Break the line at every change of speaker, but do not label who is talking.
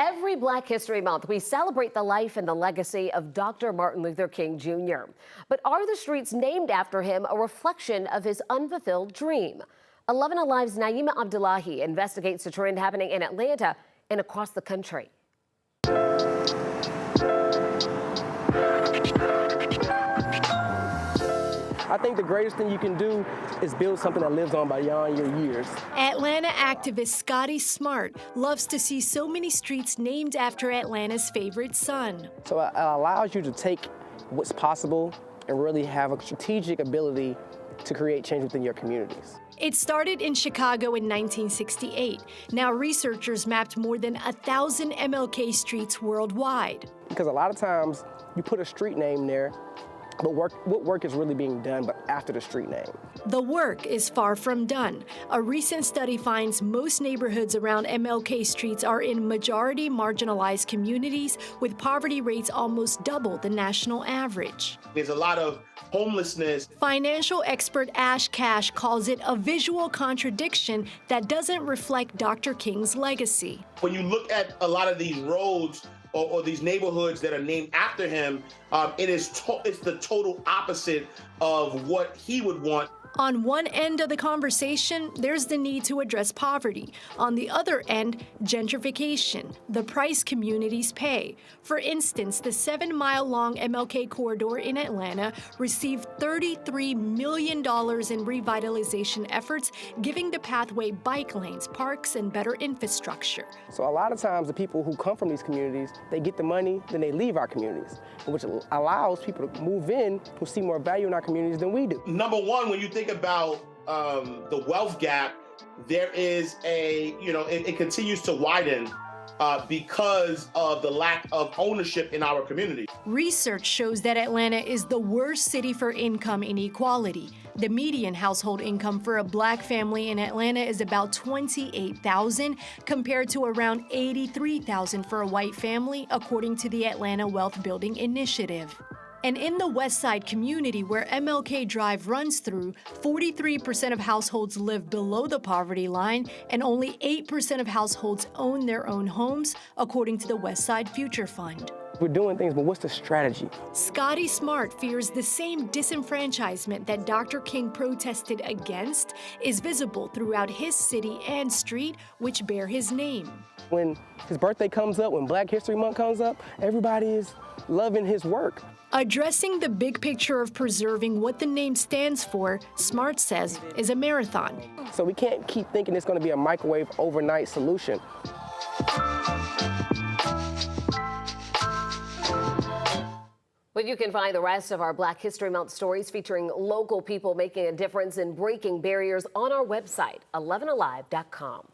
Every Black History Month, we celebrate the life and the legacy of Dr. Martin Luther King Jr. But are the streets named after him a reflection of his unfulfilled dream? 11 Alive's Naima Abdullahi investigates the trend happening in Atlanta and across the country.
I think the greatest thing you can do is build something that lives on beyond your years.
Atlanta activist Scotty Smart loves to see so many streets named after Atlanta's favorite son.
So it allows you to take what's possible and really have a strategic ability to create change within your communities.
It started in Chicago in 1968. Now researchers mapped more than 1,000 MLK streets worldwide.
Because a lot of times you put a street name there, but what work is really being done but after the street name?
The work is far from done. A recent study finds most neighborhoods around MLK streets are in majority marginalized communities with poverty rates almost double the national average.
There's a lot of homelessness.
Financial expert Ash Cash calls it a visual contradiction that doesn't reflect Dr. King's legacy.
When you look at a lot of these roads or these neighborhoods that are named after him, it's the total opposite of what he would want.
On one end of the conversation, there's the need to address poverty. On the other end, gentrification, the price communities pay. For instance, the 7-mile-long MLK corridor in Atlanta received $33 million in revitalization efforts, giving the pathway bike lanes, parks, and better infrastructure.
So a lot of times the people who come from these communities, they get the money, then they leave our communities, which allows people to move in who see more value in our communities than we do.
Number one, when you think about the wealth gap, there is it continues to widen because of the lack of ownership in our community.
Research shows that Atlanta is the worst city for income inequality. The median household income for a Black family in Atlanta is about $28,000 compared to around $83,000 for a white family, according to the Atlanta Wealth Building Initiative. And in the West Side community where MLK Drive runs through, 43% of households live below the poverty line and only 8% of households own their own homes, according to the West Side Future Fund.
We're doing things, but what's the strategy?
Scotty Smart fears the same disenfranchisement that Dr. King protested against is visible throughout his city and street, which bear his name.
When his birthday comes up, when Black History Month comes up, everybody is loving his work.
Addressing the big picture of preserving what the name stands for, Smart says, is a marathon.
So we can't keep thinking it's going to be a microwave overnight solution.
Well, you can find the rest of our Black History Month stories featuring local people making a difference in breaking barriers on our website, 11alive.com.